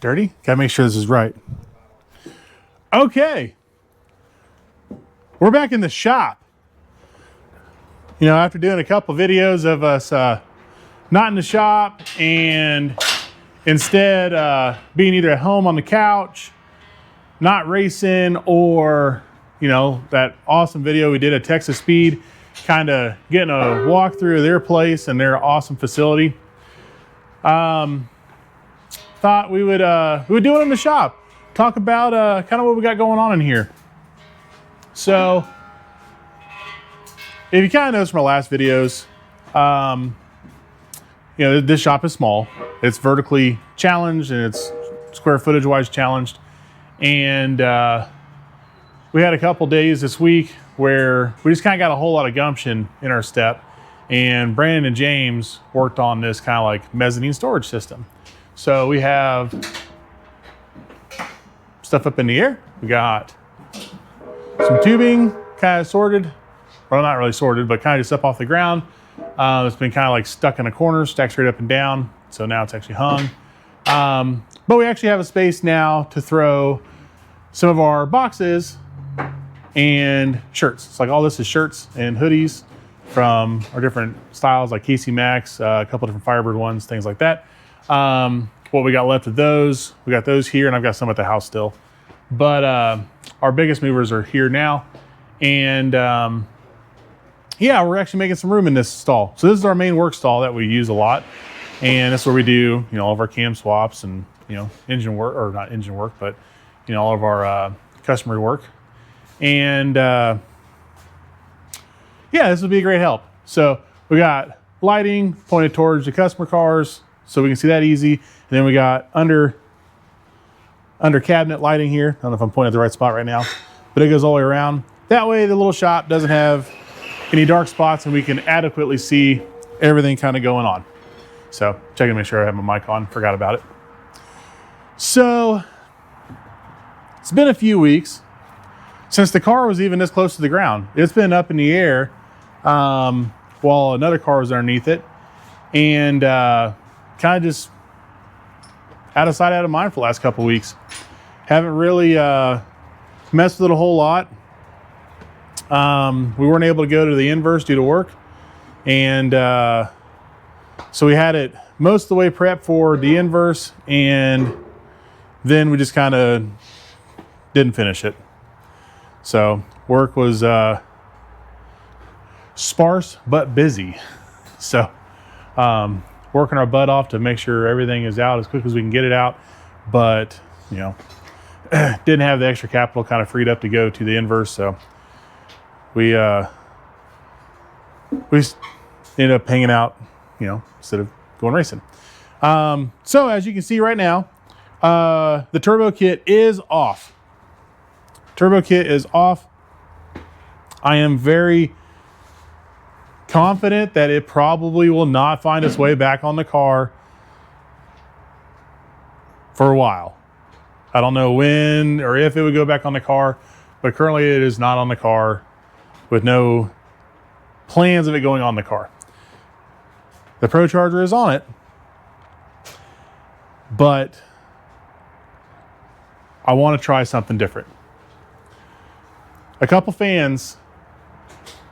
Dirty? Gotta make sure this is right. Okay. We're back in the shop. You know, after doing a couple videos of us not in the shop and instead being either at home on the couch, not racing, or, you know, that awesome video we did at Texas Speed, kind of getting a walkthrough of their place and their awesome facility. Thought we would do it in the shop. Talk about kind of what we got going on in here. So, if you kind of noticed from our last videos, you know, this shop is small. It's vertically challenged and it's square footage wise challenged. And we had a couple days this week where we just kind of got a whole lot of gumption in our step. And Brandon and James worked on this kind of like mezzanine storage system. So we have stuff up in the air. We got some tubing kind of sorted. Well, not really sorted, but kind of just up off the ground. It's been kind of like stuck in a corner, stacked straight up and down. So now it's actually hung. But we actually have a space now to throw some of our boxes and shirts. It's like all this is shirts and hoodies from our different styles, like Casey Maxx, a couple different Firebird ones, things like that. What we got left of those, we got those here, and I've got some at the house still. But our biggest movers are here now. And yeah, we're actually making some room in this stall. So this is our main work stall that we use a lot. And that's where we do, you know, all of our cam swaps and, you know, engine work, or not engine work, but, you know, all of our customer work. And yeah, this would be a great help. So we got lighting pointed towards the customer cars, so we can see that easy. And then we got under cabinet lighting here. I don't know if I'm pointing at the right spot right now, but it goes all the way around. That way the little shop doesn't have any dark spots and we can adequately see everything kind of going on. So checking to make sure I have my mic on, forgot about it. So it's been a few weeks since the car was even this close to the ground. It's been up in the air while another car was underneath it, and kind of just out of sight, out of mind for the last couple of weeks. Haven't really messed with it a whole lot. We weren't able to go to the inverse due to work, and so we had it most of the way prepped for the inverse, and then we just kind of didn't finish it. So work was sparse but busy. So working our butt off to make sure everything is out as quick as we can get it out, but you know, didn't have the extra capital kind of freed up to go to the inverse, so we ended up hanging out, you know, instead of going racing. So as you can see right now, the turbo kit is off. Turbo kit is off. I am very confident that it probably will not find its way back on the car for a while. I don't know when or if it would go back on the car, but currently it is not on the car with no plans of it going on the car. The ProCharger is on it, but I want to try something different. A couple fans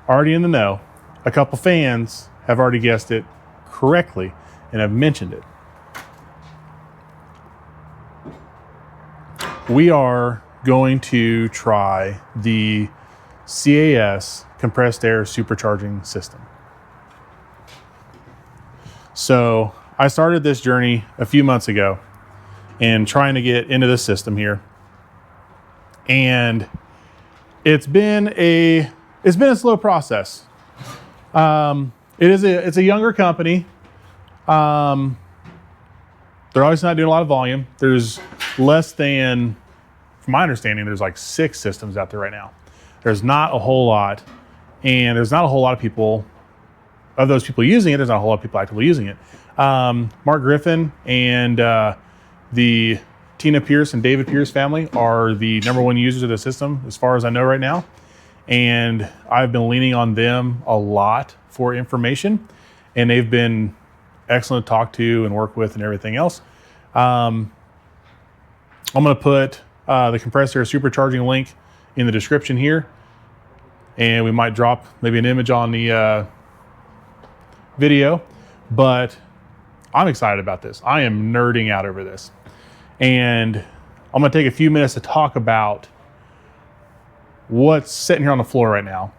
already in the know. A couple fans have already guessed it correctly and have mentioned it. We are going to try the CAS compressed air supercharging system. So I started this journey a few months ago and trying to get into this system here. And it's been a slow process. It's a younger company. They're obviously not doing a lot of volume. There's less than, from my understanding, there's like 6 systems out there right now. There's not a whole lot, and there's not a whole lot of people, of those people using it, there's not a whole lot of people actively using it. Mark Griffin and the Tina Pierce and David Pierce family are the #1 users of the system, as far as I know right now. And I've been leaning on them a lot for information, and they've been excellent to talk to and work with and everything else. I'm going to put the compressor supercharging link in the description here, and we might drop maybe an image on the video, but I'm excited about this. I am nerding out over this, and I'm going to take a few minutes to talk about what's sitting here on the floor right now.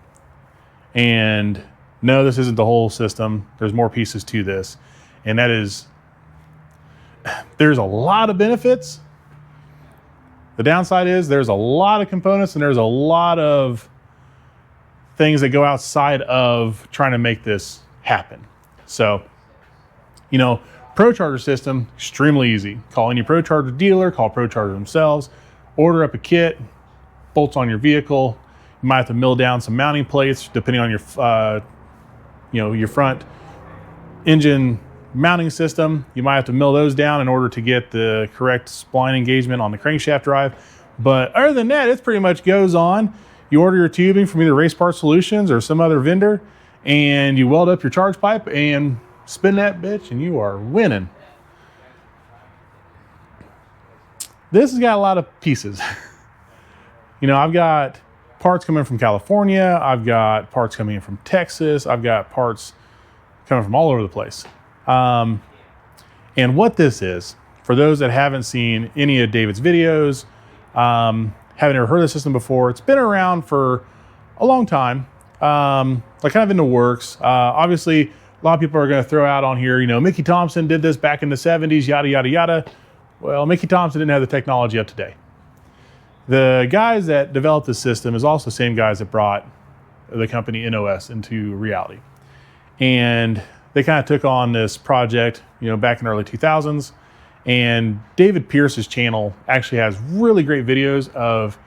And no, this isn't the whole system. There's more pieces to this, and that is, there's a lot of benefits. The downside is there's a lot of components and there's a lot of things that go outside of trying to make this happen. So, you know, ProCharger system, extremely easy. Call any ProCharger dealer, call ProCharger themselves, order up a kit, bolts on your vehicle. You might have to mill down some mounting plates depending on your, your front engine mounting system. You might have to mill those down in order to get the correct spline engagement on the crankshaft drive. But other than that, it pretty much goes on. You order your tubing from either Race Parts Solutions or some other vendor, and you weld up your charge pipe and spin that bitch, and you are winning. This has got a lot of pieces. You know, I've got parts coming from California. I've got parts coming in from Texas. I've got parts coming from all over the place. And what this is, for those that haven't seen any of David's videos, haven't ever heard of the system before, it's been around for a long time, like kind of in the works. Obviously, a lot of people are going to throw out on here, you know, Mickey Thompson did this back in the 70s, yada, yada, yada. Well, Mickey Thompson didn't have the technology up to date. The guys that developed this system is also the same guys that brought the company NOS into reality. And they kind of took on this project, you know, back in the early 2000s. And David Pierce's channel actually has really great videos of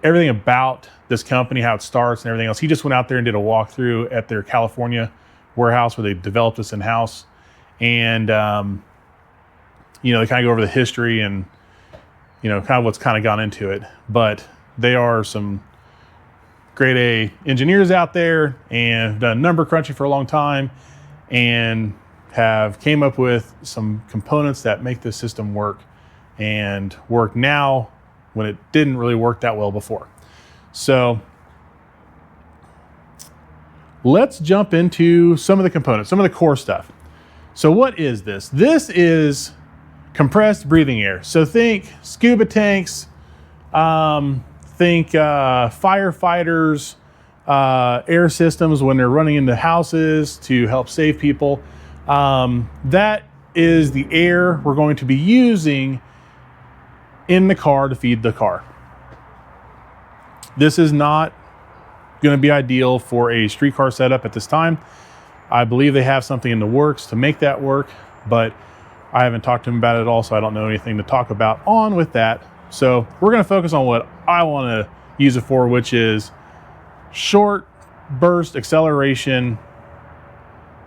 everything about this company, how it starts and everything else. He just went out there and did a walkthrough at their California warehouse where they developed this in-house. And, you know, they kind of go over the history and, you know, kind of what's kind of gone into it. But they are some grade A engineers out there and done number crunching for a long time, and have came up with some components that make this system work and work now when it didn't really work that well before. So let's jump into some of the components, some of the core stuff. So what is this? This is compressed breathing air. So think scuba tanks, think firefighters, air systems when they're running into houses to help save people. That is the air we're going to be using in the car to feed the car. This is not going to be ideal for a street car setup at this time. I believe they have something in the works to make that work, but I haven't talked to them about it at all, so I don't know anything to talk about on with that. So we're going to focus on what I want to use it for, which is short burst acceleration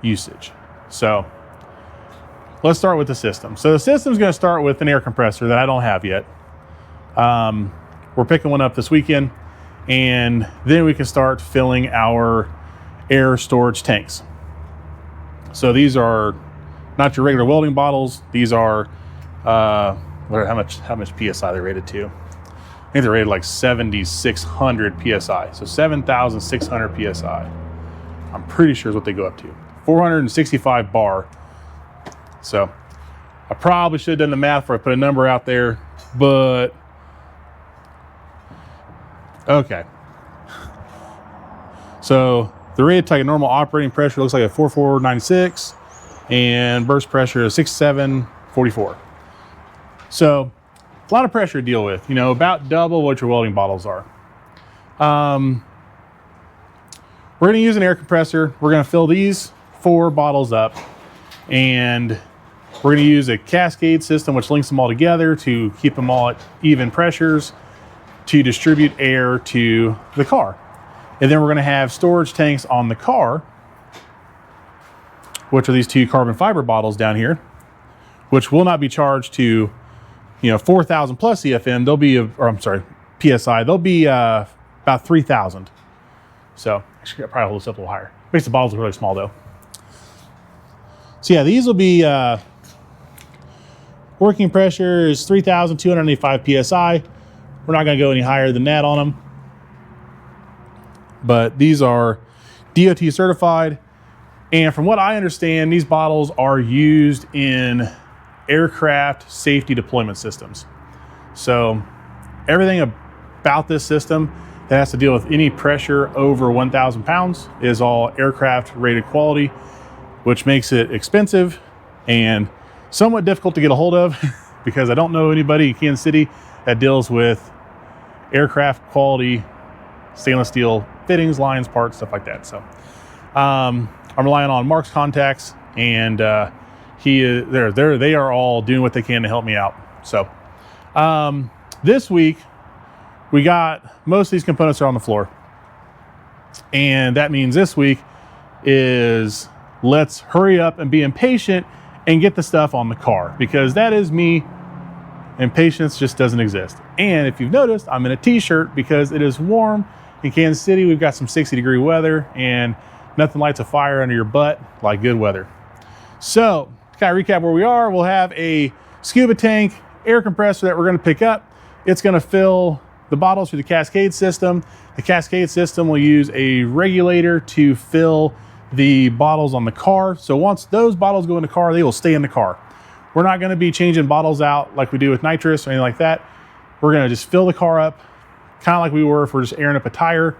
usage. So let's start with the system. So the system is going to start with an air compressor that I don't have yet. We're picking one up this weekend, and then we can start filling our air storage tanks. So these are not your regular welding bottles. These are how much PSI they're rated to. I think they're rated like 7,600 PSI. So 7,600 PSI. I'm pretty sure is what they go up to. 465 bar. So I probably should have done the math before I put a number out there, but okay. So the rated to like a normal operating pressure looks like a 4496, and burst pressure is 6744. So a lot of pressure to deal with, you know, about double what your welding bottles are. We're going to use an air compressor. We're going to fill these 4 bottles up, and we're going to use a cascade system which links them all together to keep them all at even pressures to distribute air to the car. And then we're going to have storage tanks on the car, which are these 2 carbon fiber bottles down here, which will not be charged to, you know, 4,000 plus CFM. They'll be, or I'm sorry, PSI. They'll be about 3,000. So actually, I'll probably hold this up a little higher. Makes the bottles look really small though. So yeah, these will be Working pressure is 3,285 PSI. We're not gonna go any higher than that on them. But these are DOT certified. And from what I understand, these bottles are used in aircraft safety deployment systems. So everything about this system that has to deal with any pressure over 1,000 pounds is all aircraft rated quality, which makes it expensive and somewhat difficult to get a hold of because I don't know anybody in Kansas City that deals with aircraft quality stainless steel fittings, lines, parts, stuff like that. So I'm relying on Mark's contacts, and they are all doing what they can to help me out. So this week we got most of these components are on the floor, and that means this week is let's hurry up and be impatient and get the stuff on the car, because that is me. Impatience just doesn't exist. And if you've noticed, I'm in a t-shirt because it is warm in Kansas City. We've got some 60-degree weather, and nothing lights a fire under your butt like good weather. So to kind of recap where we are, we'll have a scuba tank air compressor that we're going to pick up. It's going to fill the bottles through the cascade system. The cascade system will use a regulator to fill the bottles on the car. So once those bottles go in the car, they will stay in the car. We're not going to be changing bottles out like we do with nitrous or anything like that. We're going to just fill the car up, kind of like we were if we're just airing up a tire,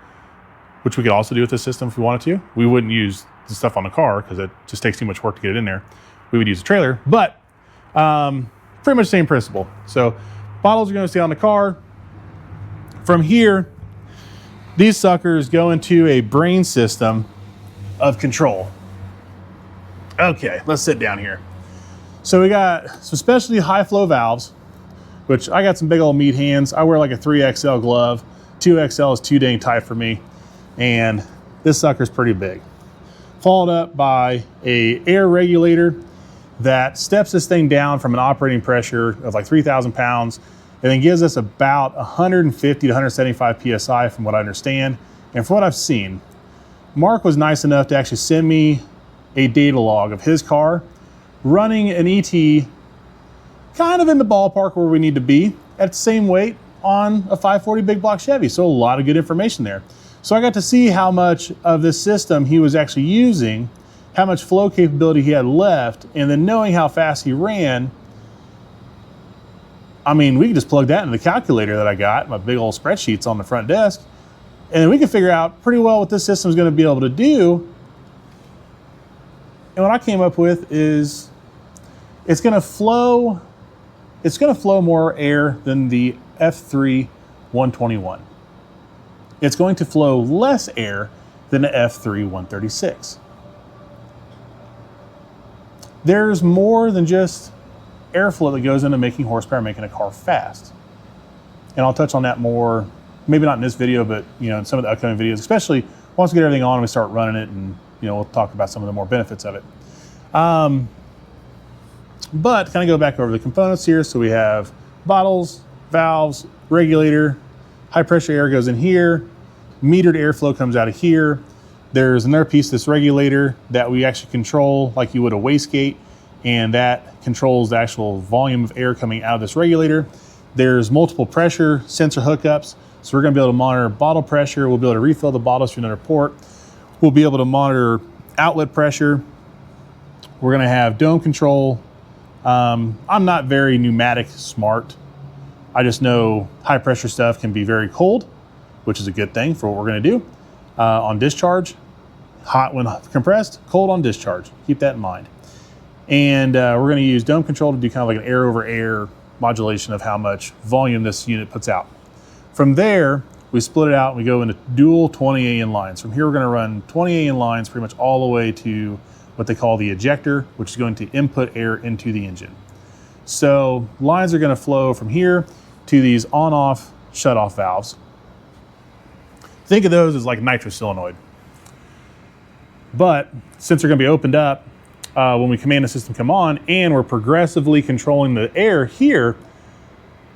which we could also do with this system if we wanted to. We wouldn't use the stuff on the car because it just takes too much work to get it in there. We would use a trailer, but pretty much the same principle. So bottles are going to stay on the car. From here, these suckers go into a brain system of control. Okay, let's sit down here. So we got some specialty high flow valves, which I got some big old meat hands. I wear like a 3XL glove. 2XL is too dang tight for me. And this sucker's pretty big. Followed up by a air regulator that steps this thing down from an operating pressure of like 3,000 pounds and then gives us about 150 to 175 PSI from what I understand. And from what I've seen, Mark was nice enough to actually send me a data log of his car running an ET kind of in the ballpark where we need to be at the same weight on a 540 big block Chevy. So a lot of good information there. So I got to see how much of this system he was actually using, how much flow capability he had left, and then knowing how fast he ran, I mean, we could just plug that into the calculator that I got, my big old spreadsheets on the front desk, and then we could figure out pretty well what this system is going to be able to do. And what I came up with is it's going to flow more air than the F3 121. It's going to flow less air than the F3 136. There's more than just airflow that goes into making horsepower, making a car fast. And I'll touch on that more, maybe not in this video, but in some of the upcoming videos, especially once we get everything on and we start running it, and we'll talk about some of the more benefits of it. But kind of go back over the components here. So we have bottles, valves, regulator, high pressure air goes in here, metered airflow comes out of here. There's another piece of this regulator that we actually control like you would a wastegate, and that controls the actual volume of air coming out of this regulator. There's multiple pressure sensor hookups. So we're gonna be able to monitor bottle pressure. We'll be able to refill the bottles through another port. We'll be able to monitor outlet pressure. We're gonna have dome control. I'm not very pneumatic smart. I just know high pressure stuff can be very cold, which is a good thing for what we're gonna do. On discharge, hot when compressed, cold on discharge. Keep that in mind. And we're gonna use dome control to do kind of like an air over air modulation of how much volume this unit puts out. From there, we split it out and we go into dual 20 AN lines. From here, we're gonna run 20 AN lines pretty much all the way to what they call the ejector, which is going to input air into the engine. So lines are gonna flow from here to these on-off, shut-off valves. Think of those as like nitrous solenoid. But since they're gonna be opened up when we command the system come on, and we're progressively controlling the air here,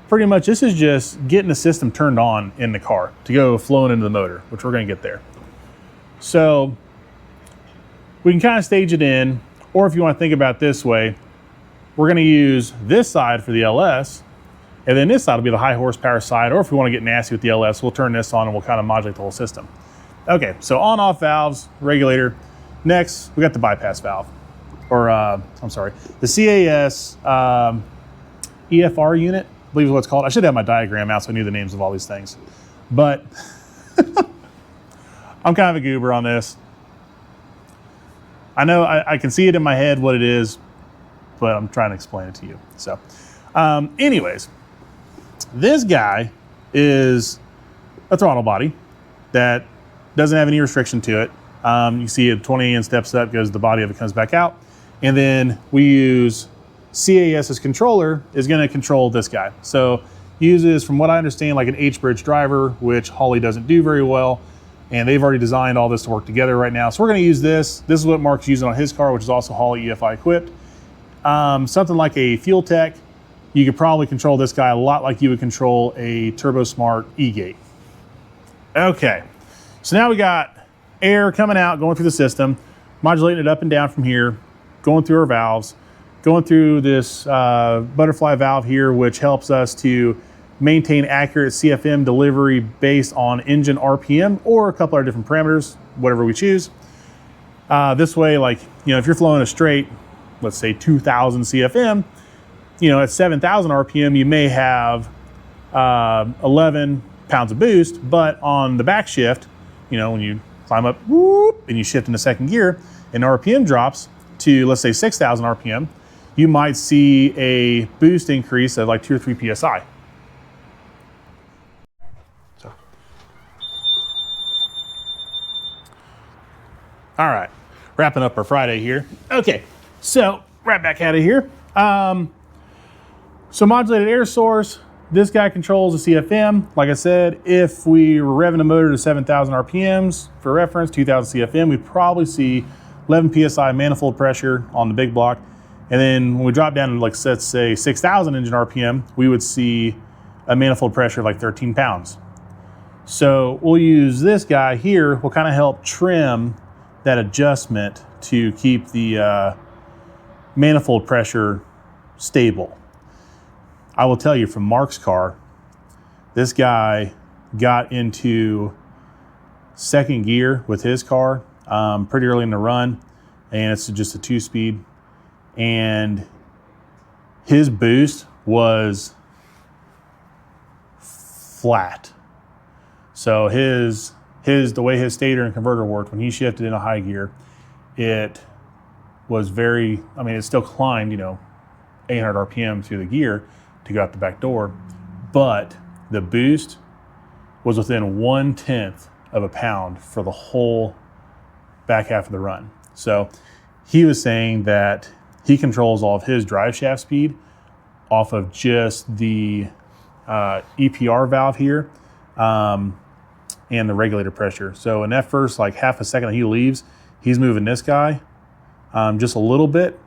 pretty much this is just getting the system turned on in the car to go flowing into the motor, which we're gonna get there. So we can kind of stage it in, or if you want to think about it this way, we're gonna use this side for the LS, and then this side will be the high horsepower side, or if we wanna get nasty with the LS, we'll turn this on and we'll kind of modulate the whole system. Okay, so on-off valves, regulator. Next, we got the bypass valve, or I'm sorry, the CAS EFR unit, I believe is what it's called. I should have my diagram out so I knew the names of all these things. But I'm kind of a goober on this. I know I can see it in my head what it is, but I'm trying to explain it to you. So anyways, this guy is a throttle body that doesn't have any restriction to it. You see it 20 and steps up, goes the body of it comes back out. And then we use CAS's controller is gonna control this guy. So uses, from what I understand, like an H-bridge driver, which Holley doesn't do very well. And they've already designed all this to work together right now. So we're gonna use this. This is what Mark's using on his car, which is also Holley EFI equipped. Something like a Fuel Tech, you could probably control this guy a lot like you would control a TurboSmart E-Gate. Okay, so now we got air coming out, going through the system, modulating it up and down from here, going through our valves, going through this butterfly valve here, which helps us to maintain accurate CFM delivery based on engine RPM or a couple of different parameters, whatever we choose. This way, like, if you're flowing a straight, let's say 2000 CFM, at 7,000 RPM, you may have 11 pounds of boost, but on the back shift, when you climb up, whoop, and you shift into second gear and RPM drops to, let's say 6,000 RPM, you might see a boost increase of like 2 or 3 PSI. So. All right, wrapping up our Friday here. Okay, so right back out of here. So modulated air source, this guy controls the CFM. Like I said, if we were revving the motor to 7,000 RPMs, for reference, 2,000 CFM, we'd probably see 11 PSI manifold pressure on the big block. And then when we drop down to, like, let's say 6,000 engine RPM, we would see a manifold pressure of like 13 pounds. So we'll use this guy here, will kind of help trim that adjustment to keep the manifold pressure stable. I will tell you, from Mark's car, this guy got into second gear with his car pretty early in the run, and it's just a 2-speed, and his boost was flat. So the way his stator and converter worked, when he shifted into high gear, it was very, it still climbed, 800 RPM through the gear to go out the back door, but the boost was within 1/10 of a pound for the whole back half of the run. So he was saying that he controls all of his drive shaft speed off of just the EPR valve here and the regulator pressure. So in that first like half a second that he leaves, he's moving this guy just a little bit,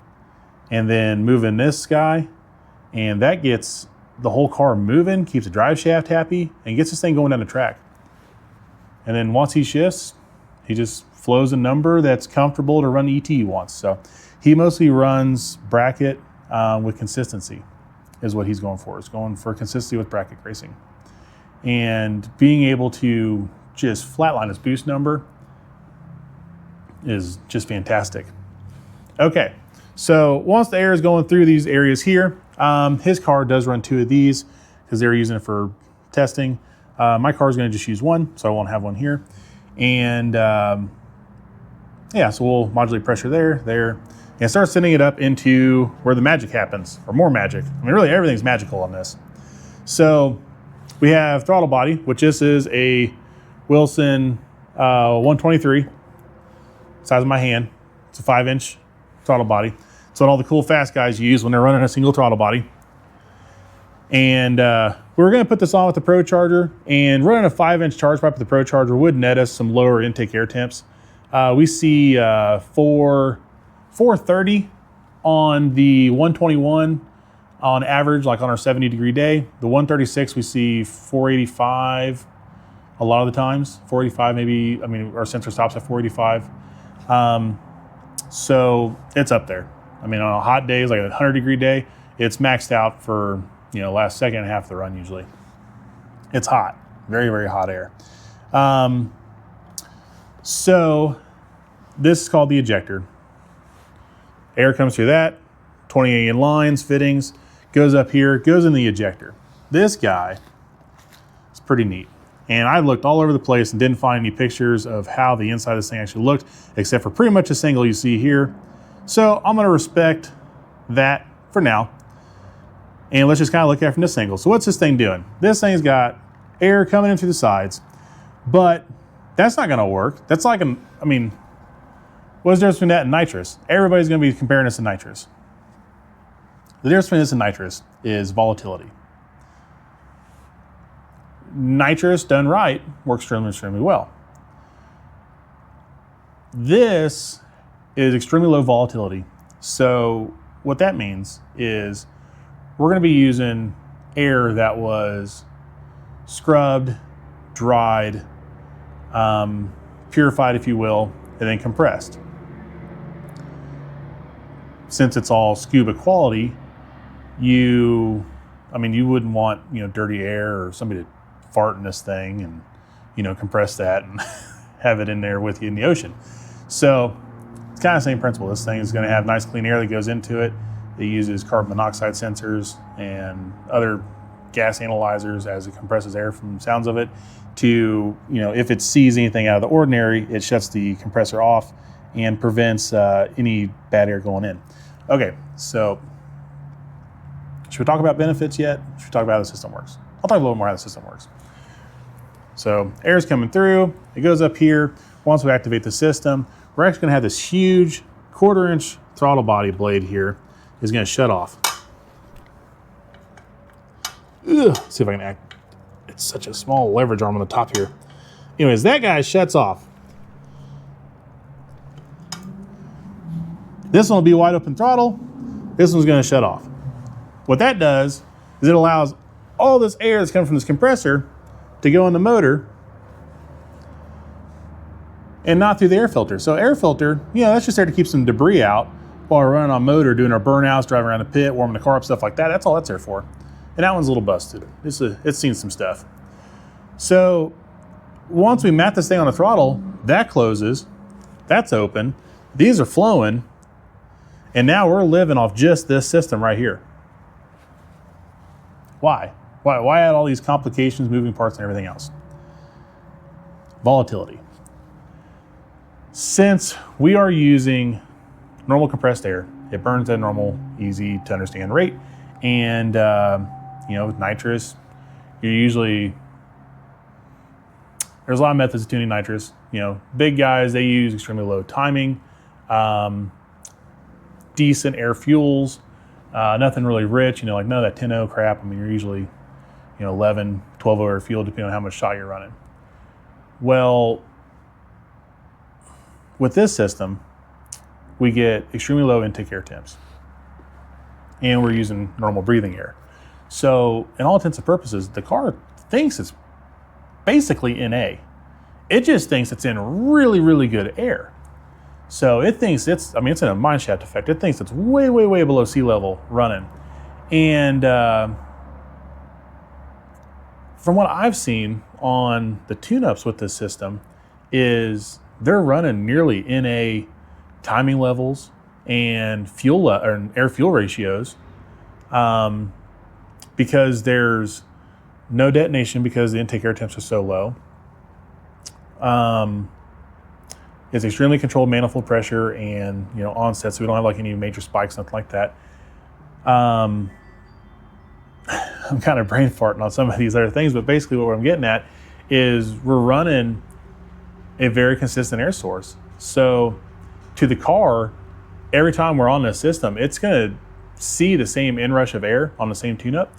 and then moving this guy, and that gets the whole car moving, keeps the drive shaft happy, and gets this thing going down the track. And then once he shifts, he just flows a number that's comfortable to run the ET he wants. So he mostly runs bracket with consistency is what he's going for. He's going for consistency with bracket racing. And being able to just flatline his boost number is just fantastic. Okay, so once the air is going through these areas here, his car does run 2 of these because they're using it for testing. My car is going to just use 1, so I won't have one here. And yeah, so we'll modulate pressure there, and start sending it up into where the magic happens, or more magic. Really everything's magical on this. So we have throttle body, which this is a Wilson 123, size of my hand. It's a 5-inch throttle body. It's what all the cool fast guys use when they're running a single throttle body. And we're going to put this on with the ProCharger, and running a 5-inch charge pipe with the ProCharger would net us some lower intake air temps. We see 430 on the 121 on average, like on our 70-degree day. The 136 we see 485 a lot of the times. 485 maybe. Our sensor stops at 485. So it's up there. I mean, on a hot day, like a 100-degree day, it's maxed out for, you know, last second and half of the run usually. It's hot, very, very hot air. So this is called the ejector. Air comes through that, 28 in lines, fittings, goes up here, goes in the ejector. This guy is pretty neat. And I looked all over the place and didn't find any pictures of how the inside of this thing actually looked, except for pretty much this angle you see here. So I'm gonna respect that for now. And let's just kind of look at it from this angle. So what's this thing doing? This thing's got air coming in through the sides, but that's not gonna work. That's like, I mean, what's the difference between that and nitrous? Everybody's gonna be comparing this to nitrous. The difference between this and nitrous is volatility. Nitrous done right works extremely well. This is extremely low volatility. So what that means is we're gonna be using air that was scrubbed, dried, purified, if you will, and then compressed. Since it's all scuba quality, you wouldn't want, you know, dirty air or somebody to fart in this thing and, you know, compress that and have it in there with you in the ocean. So it's kind of the same principle. This thing is going to have nice clean air that goes into it. It uses carbon monoxide sensors and other gas analyzers as it compresses air from the sounds of it to, you know, if it sees anything out of the ordinary, it shuts the compressor off and prevents any bad air going in. Okay, so should we talk about benefits yet? Should we talk about how the system works? I'll talk a little more how the system works. So air's coming through, it goes up here. Once we activate the system, we're actually gonna have this huge 1/4-inch throttle body blade here is gonna shut off. Let's see if I can act. It's such a small leverage arm on the top here. Anyways, that guy shuts off. This one will be wide open throttle. This one's gonna shut off. What that does is it allows all this air that's coming from this compressor to go in the motor and not through the air filter. So air filter, yeah, that's just there to keep some debris out while we're running on motor, doing our burnouts, driving around the pit, warming the car up, stuff like that. That's all that's there for. And that one's a little busted. It's seen some stuff. So once we mount this thing on the throttle, that closes, that's open, these are flowing, and now we're living off just this system right here. Why? Why add all these complications, moving parts, and everything else? Volatility. Since we are using normal compressed air, it burns at a normal, easy to understand rate. And, you know, with nitrous, you're usually, there's a lot of methods of tuning nitrous. You know, big guys, they use extremely low timing, decent air fuels, nothing really rich, you know, like none of that 10-0 crap. I mean, you're usually, you know, 11, 12 air fuel, depending on how much shot you're running. Well, with this system, we get extremely low intake air temps, and we're using normal breathing air. So in all intents and purposes, the car thinks it's basically NA. It just thinks it's in really, really good air. So it thinks it's in a mine shaft effect. It thinks it's way, way, way below sea level running. And from what I've seen on the tune-ups with this system is they're running nearly NA timing levels and fuel or air fuel ratios because there's no detonation because the intake air temps are so low. It's extremely controlled manifold pressure and, you know, onset, so we don't have like any major spikes, nothing like that. I'm kind of brain farting on some of these other things, but basically what I'm getting at is we're running a very consistent air source. So to the car, every time we're on this system, it's gonna see the same inrush of air on the same tune-up,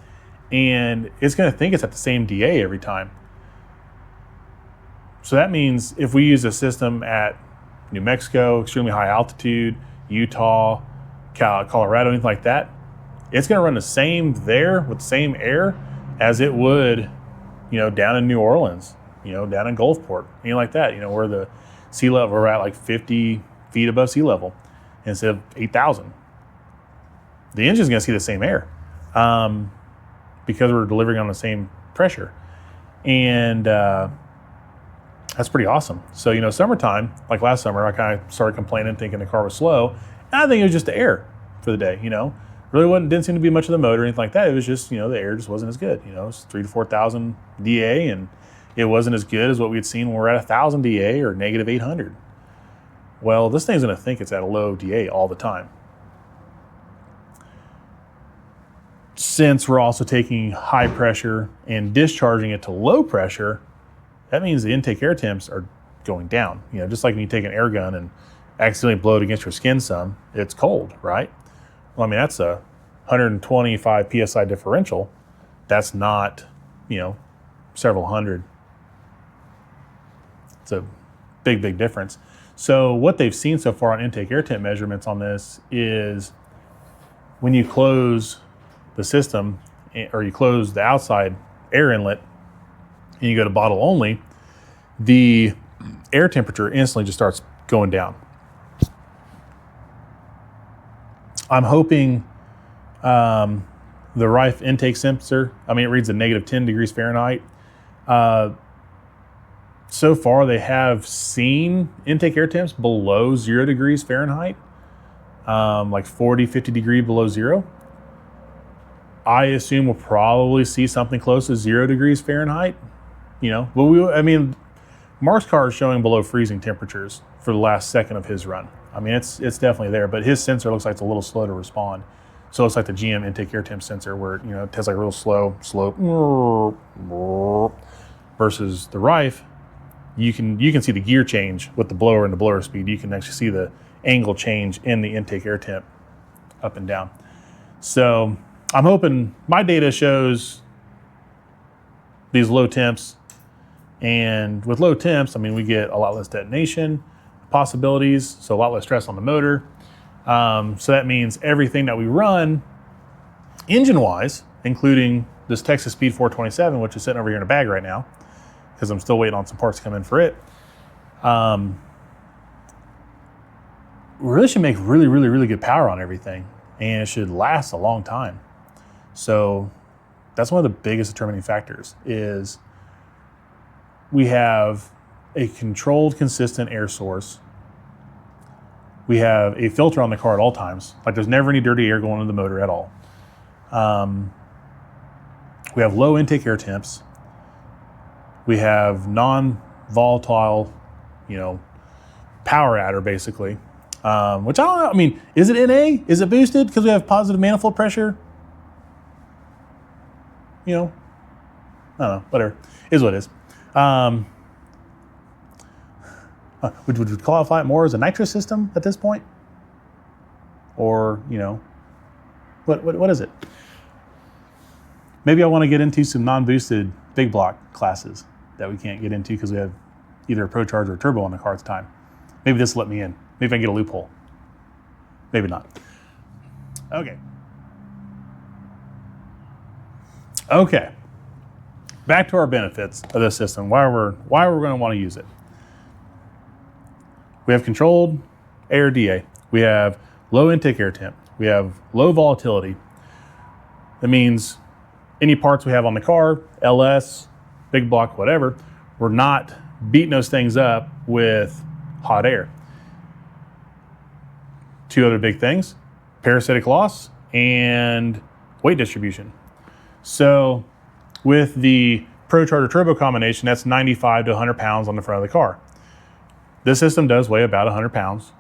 and it's gonna think it's at the same DA every time. So that means if we use a system at New Mexico, extremely high altitude, Utah, Colorado, anything like that, it's gonna run the same there with the same air as it would, you know, down in New Orleans, you know, down in Gulfport, anything like that, you know, where the sea level, we're at like 50 feet above sea level instead of 8,000. the engine's gonna see the same air because we're delivering on the same pressure. And that's pretty awesome. So, you know, summertime, like last summer, I kind of started complaining, thinking the car was slow. And I think it was just the air for the day, you know. Really didn't seem to be much of the motor or anything like that. It was just, you know, the air just wasn't as good. You know, it was 3,000 to 4,000 DA, and it wasn't as good as what we had seen when we were at 1,000 DA or negative 800. Well, this thing's gonna think it's at a low DA all the time. Since we're also taking high pressure and discharging it to low pressure, that means the intake air temps are going down. You know, just like when you take an air gun and accidentally blow it against your skin some, it's cold, right? Well, I mean, that's a 125 PSI differential. That's not, you know, several hundred. It's a big, big difference. So what they've seen so far on intake air temp measurements on this is when you close the system, or you close the outside air inlet and you go to bottle only, the air temperature instantly just starts going down. I'm hoping the Rife intake sensor, I mean, it reads a negative 10 degrees Fahrenheit. So far, they have seen intake air temps below 0 degrees Fahrenheit, like 40, 50 degrees below zero. I assume we'll probably see something close to 0 degrees Fahrenheit. You know, but I mean, Mark's car is showing below freezing temperatures for the last second of his run. I mean, it's definitely there, but his sensor looks like it's a little slow to respond. So it's like the GM intake air temp sensor where, you know, it has like a real slow versus the Rife. You can see the gear change with the blower and the blower speed. You can actually see the angle change in the intake air temp up and down. So I'm hoping my data shows these low temps, and with low temps, I mean, we get a lot less detonation possibilities, so a lot less stress on the motor. So that means everything that we run engine-wise, including this Texas Speed 427, which is sitting over here in a bag right now, because I'm still waiting on some parts to come in for it, we really should make really, really, really good power on everything, and it should last a long time. So that's one of the biggest determining factors is we have a controlled, consistent air source. We have a filter on the car at all times. Like there's never any dirty air going into the motor at all. We have low intake air temps. We have non-volatile, you know, power adder basically, which I don't know. I mean, is it NA? Is it boosted because we have positive manifold pressure? You know, I don't know, whatever. Is what it is. Would you qualify it more as a nitrous system at this point? Or, you know, what is it? Maybe I want to get into some non-boosted big block classes that we can't get into because we have either a ProCharger or turbo on the car at the time. Maybe this will let me in. Maybe I can get a loophole. Maybe not. Okay. Back to our benefits of this system. Why we're going to want to use it. We have controlled air DA. We have low intake air temp. We have low volatility. That means any parts we have on the car, LS, big block, whatever, we're not beating those things up with hot air. Two other big things, parasitic loss and weight distribution. So with the ProCharger turbo combination, that's 95 to 100 pounds on the front of the car. This system does weigh about 100 pounds,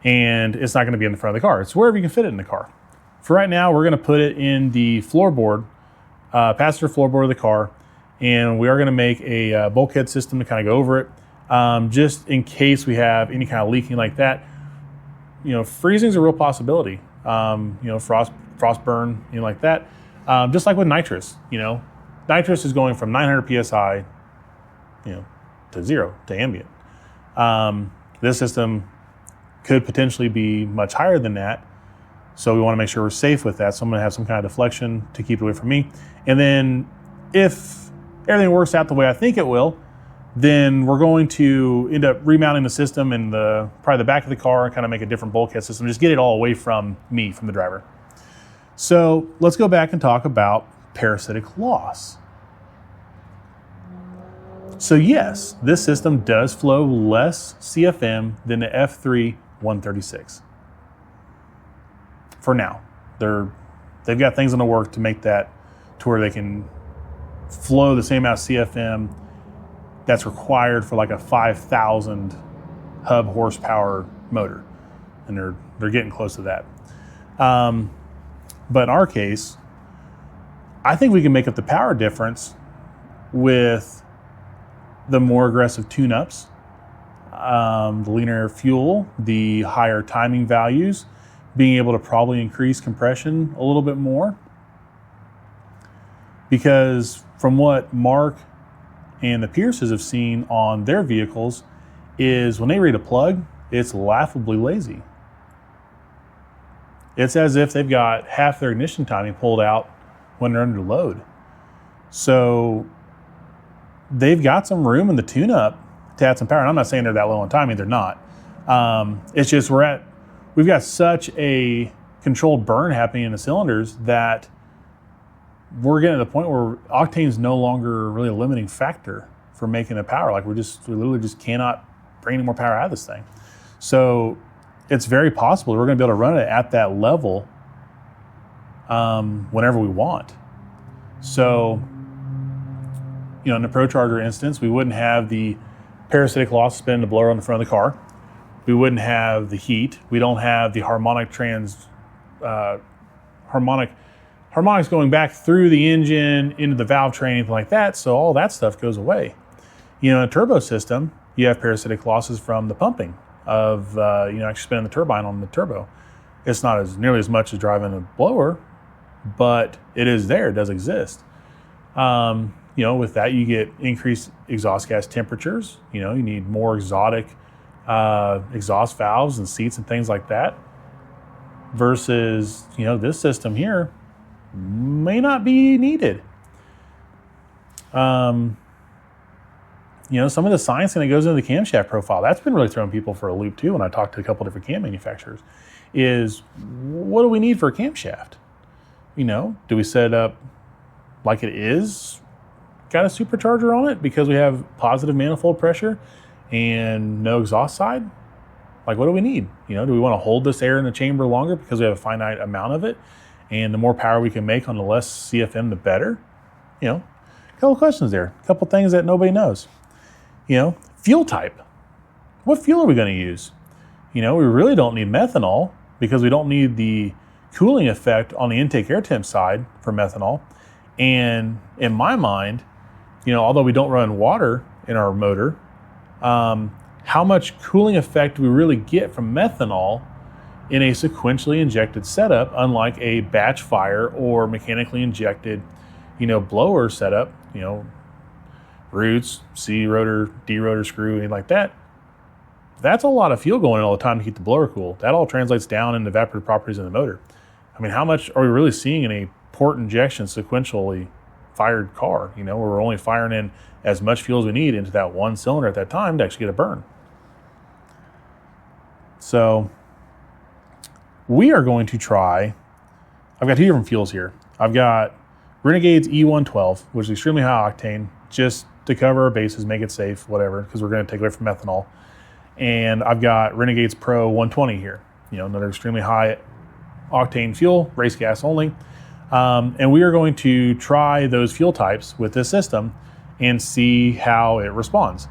and it's not going to be in the front of the car. It's wherever you can fit it in the car. For right now, we're going to put it in the floorboard, passenger floorboard of the car, and we are going to make a bulkhead system to kind of go over it, just in case we have any kind of leaking like that. You know, freezing is a real possibility. You know, frost burn, you know, like that. Just like with nitrous, you know, nitrous is going from 900 psi, you know, to 0 to ambient. This system could potentially be much higher than that, so we want to make sure we're safe with that. So I'm going to have some kind of deflection to keep it away from me. And then if everything works out the way I think it will, then we're going to end up remounting the system in probably the back of the car and kind of make a different bulkhead system. Just get it all away from me, from the driver. So let's go back and talk about parasitic loss. So yes, this system does flow less CFM than the F3 136. For now, they've got things in the work to make that to where they can flow the same amount of CFM that's required for like a 5,000 hub horsepower motor, and they're getting close to that. But in our case, I think we can make up the power difference with the more aggressive tune-ups, the leaner fuel, the higher timing values, being able to probably increase compression a little bit more. Because from what Mark and the Pierces have seen on their vehicles is when they read a plug, it's laughably lazy. It's as if they've got half their ignition timing pulled out when they're under load. So they've got some room in the tune-up to add some power. And I'm not saying they're that low on timing, they're not. It's just we've got such a controlled burn happening in the cylinders that we're getting to the point where octane's no longer really a limiting factor for making the power. Like we literally just cannot bring any more power out of this thing. So it's very possible we're gonna be able to run it at that level whenever we want. So, you know, in the ProCharger instance, we wouldn't have the parasitic loss spinning the blower on the front of the car. We wouldn't have the heat. We don't have the harmonics going back through the engine into the valve train, anything like that. So all that stuff goes away. You know, in a turbo system, you have parasitic losses from the pumping of, actually spinning the turbine on the turbo. It's not nearly as much as driving a blower, but it is there, it does exist. With that you get increased exhaust gas temperatures. You know, you need more exotic exhaust valves and seats and things like that. Versus, this system here may not be needed. Some of the science that goes into the camshaft profile, that's been really throwing people for a loop too when I talked to a couple different cam manufacturers, is what do we need for a camshaft? Do we set it up like it is, got a supercharger on it because we have positive manifold pressure and no exhaust side? Like, what do we need? Do we want to hold this air in the chamber longer because we have a finite amount of it? And the more power we can make on the less CFM, the better. A couple questions there. A couple things that nobody knows. Fuel type. What fuel are we going to use? We really don't need methanol because we don't need the cooling effect on the intake air temp side for methanol. And in my mind, although we don't run water in our motor, how much cooling effect do we really get from methanol in a sequentially injected setup, unlike a batch fire or mechanically injected, blower setup, roots, C rotor, D rotor screw, anything like that. That's a lot of fuel going in all the time to keep the blower cool. That all translates down into evaporative properties in the motor. I mean, how much are we really seeing in a port injection sequentially fired car, where we're only firing in as much fuel as we need into that one cylinder at that time to actually get a burn? So we are going to try, I've got two different fuels here. I've got Renegade's E112, which is extremely high octane, just to cover our bases, make it safe, whatever, because we're going to take away from methanol. And I've got Renegade's Pro 120 here, another extremely high octane fuel, race gas only. And we are going to try those fuel types with this system and see how it responds.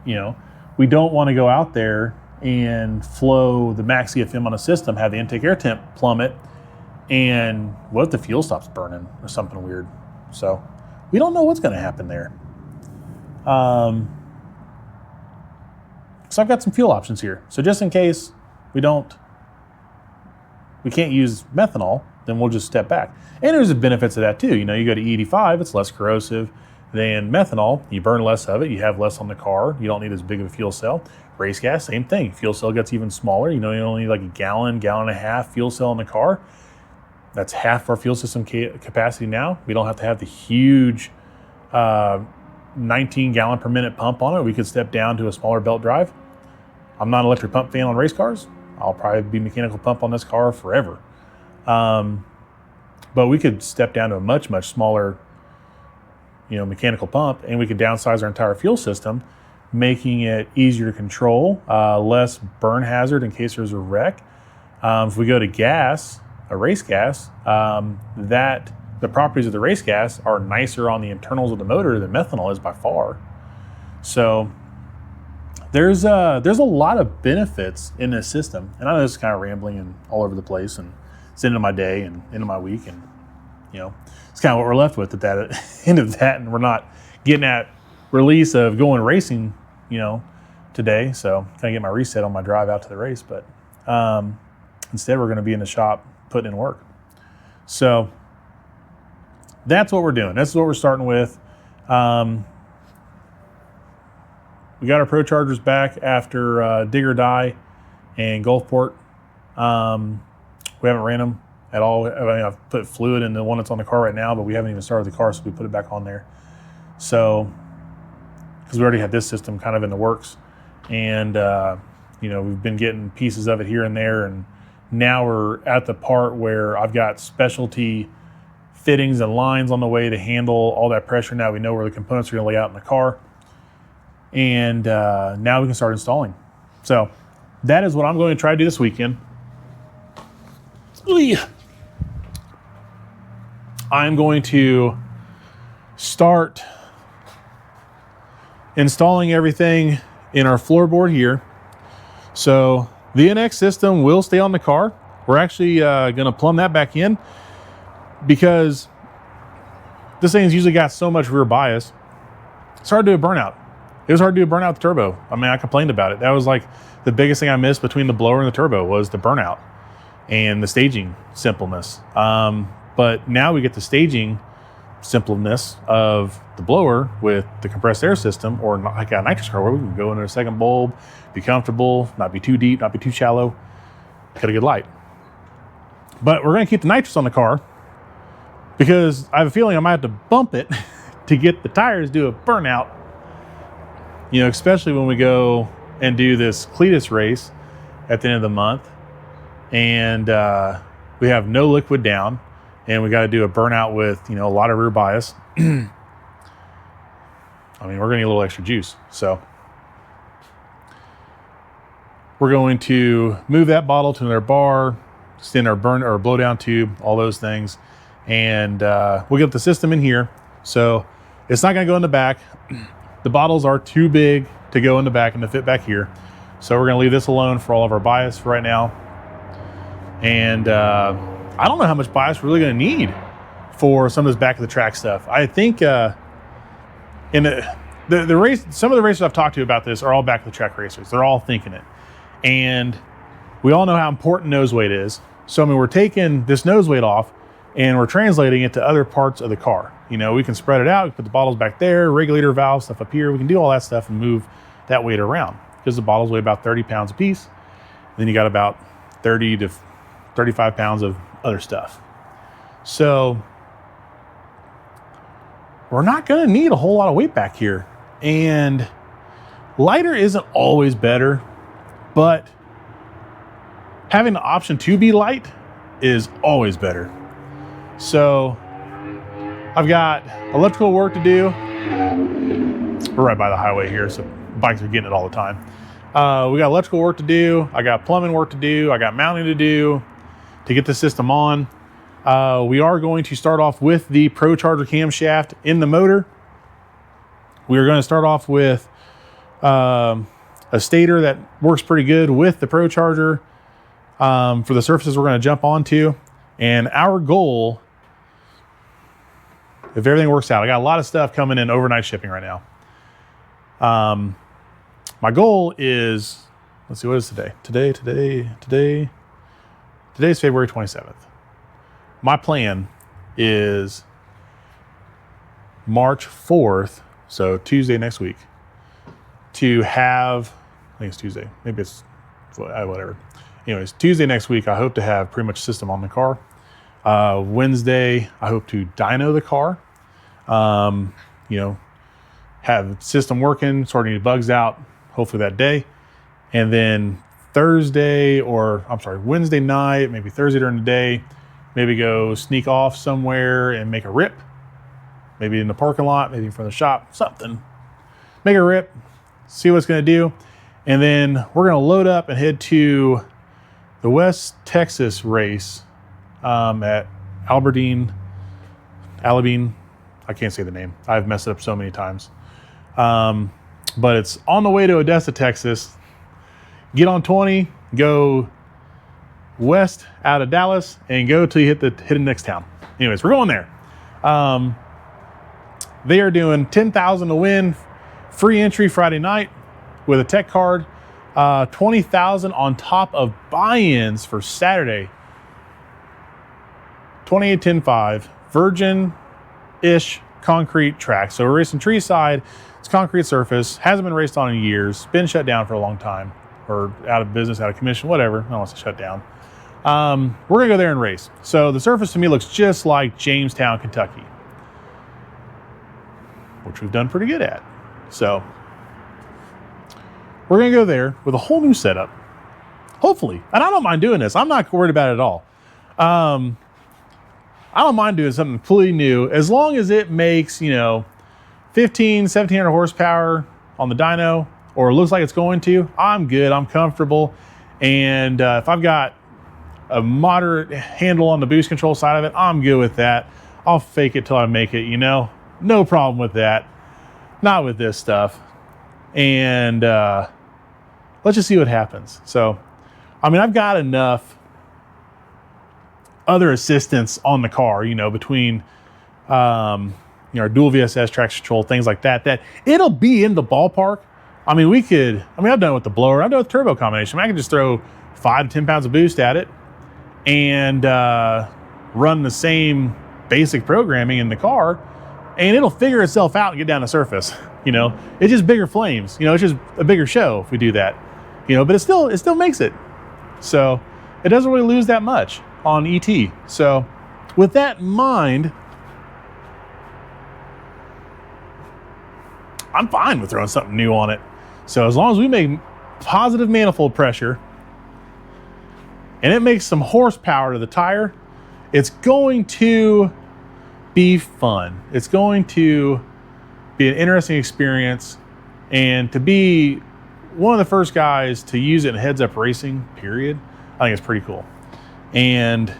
We don't want to go out there and flow the max CFM on a system, have the intake air temp plummet, and what if the fuel stops burning or something weird? So we don't know what's going to happen there. So I've got some fuel options here. So just in case we can't use methanol, then we'll just step back. And there's the benefits of that too. You go to E85, it's less corrosive than methanol. You burn less of it, you have less on the car. You don't need as big of a fuel cell. Race gas, same thing. Fuel cell gets even smaller. You only need like a gallon and a half fuel cell in the car. That's half our fuel system capacity now. We don't have to have the huge 19 gallon per minute pump on it. We could step down to a smaller belt drive. I'm not an electric pump fan on race cars. I'll probably be mechanical pump on this car forever. But we could step down to a much, much smaller, mechanical pump, and we could downsize our entire fuel system, making it easier to control, less burn hazard in case there's a wreck. If we go to gas, a race gas, the properties of the race gas are nicer on the internals of the motor than methanol is by far. So there's a lot of benefits in this system. And I know this is kind of rambling and all over the place, and it's into my day and into my week, and it's kind of what we're left with at that end of that, and we're not getting at release of going racing, today. So kind of get my reset on my drive out to the race, but instead we're going to be in the shop putting in work. So that's what we're doing. That's what we're starting with. We got our ProChargers back after Dig or Die and Gulfport. We haven't ran them at all. I mean, I've put fluid in the one that's on the car right now, but we haven't even started the car, so we put it back on there. So, because we already had this system kind of in the works, and we've been getting pieces of it here and there, and now we're at the part where I've got specialty fittings and lines on the way to handle all that pressure. Now we know where the components are going to lay out in the car, and now we can start installing. So that is what I'm going to try to do this weekend. I'm going to start installing everything in our floorboard here. So the NX system will stay on the car. We're actually going to plumb that back in, because this thing's usually got so much rear bias. It's hard to do a burnout. It was hard to do a burnout with the turbo. I mean, I complained about it. That was like the biggest thing I missed between the blower and the turbo was the burnout and the staging simpleness. But now we get the staging simpleness of the blower with the compressed air system, or like a nitrous car where we can go into a second bulb, be comfortable, not be too deep, not be too shallow, cut a good light. But we're going to keep the nitrous on the car, because I have a feeling I might have to bump it to get the tires to do a burnout, especially when we go and do this Cletus race at the end of the month, and we have no liquid down, and we got to do a burnout with a lot of rear bias. I mean, we're going to need a little extra juice. So we're going to move that bottle to another bar, extend our burn or blow down tube, all those things, and we'll get the system in here. So it's not going to go in the back. The bottles are too big to go in the back and to fit back here. So we're going to leave this alone for all of our bias for right now. And I don't know how much bias we're really going to need for some of this back of the track stuff. I think in the race, some of the racers I've talked to about this are all back of the track racers. They're all thinking it. And we all know how important nose weight is. So I mean, we're taking this nose weight off and we're translating it to other parts of the car. We can spread it out, we put the bottles back there, regulator valve stuff up here. We can do all that stuff and move that weight around, because the bottles weigh about 30 pounds a piece. Then you got about 30 to 35 pounds of other stuff. So we're not going to need a whole lot of weight back here. And lighter isn't always better, but having the option to be light is always better. So I've got electrical work to do. We're right by the highway here, so bikes are getting it all the time. We got electrical work to do. I got plumbing work to do. I got mounting to do to get the system on. We are going to start off with the ProCharger camshaft in the motor. We are going to start off with a stator that works pretty good with the ProCharger for the surfaces we're going to jump onto. And our goal, if everything works out, I got a lot of stuff coming in overnight shipping right now. My goal is, let's see, what is today? Today's February 27th. My plan is March 4th, so Tuesday next week, to have, I think it's Tuesday, maybe it's whatever. Anyways, Tuesday next week, I hope to have pretty much system on the car. Wednesday, I hope to dyno the car. Have system working, sorting any bugs out, hopefully that day. And then Wednesday night, maybe Thursday during the day, maybe go sneak off somewhere and make a rip. Maybe in the parking lot, maybe in front of the shop, something. Make a rip, see what it's gonna do. And then we're gonna load up and head to the West Texas race at Alabine. I can't say the name. I've messed it up so many times. But it's on the way to Odessa, Texas. Get on 20, go west out of Dallas, and go till you hit the next town. Anyways, we're going there. They are doing $10,000 to win, free entry Friday night with a tech card, $20,000 on top of buy-ins for Saturday. 28-10-5, virgin-ish concrete track. So we're racing Treeside. It's concrete surface, hasn't been raced on in years, been shut down for a long time, or out of business, out of commission, whatever. I don't want to shut down. We're gonna go there and race. So the surface to me looks just like Jamestown, Kentucky, which we've done pretty good at. So we're gonna go there with a whole new setup, hopefully. And I don't mind doing this. I'm not worried about it at all. I don't mind doing something completely new as long as it makes, 1,700 horsepower on the dyno, or it looks like it's going to. I'm good, I'm comfortable. And if I've got a moderate handle on the boost control side of it, I'm good with that. I'll fake it till I make it, no problem with that. Not with this stuff. And let's just see what happens. So, I've got enough other assistance on the car, between our dual VSS traction control, things like that, that it'll be in the ballpark. I've done it with the blower, I've done it with turbo combination. I can just throw 5 to 10 pounds of boost at it and run the same basic programming in the car, and it'll figure itself out and get down the surface. It's just bigger flames. It's just a bigger show if we do that. But it still makes it. So it doesn't really lose that much on ET. So with that in mind, I'm fine with throwing something new on it. So as long as we make positive manifold pressure and it makes some horsepower to the tire, it's going to be fun. It's going to be an interesting experience, and to be one of the first guys to use it in heads-up racing, period, I think it's pretty cool. And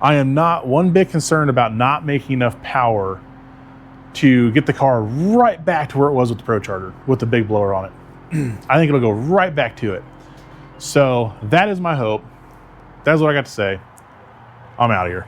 I am not one bit concerned about not making enough power to get the car right back to where it was with the ProCharger, with the big blower on it. I think it'll go right back to it. So that is my hope. That's what I got to say. I'm out of here.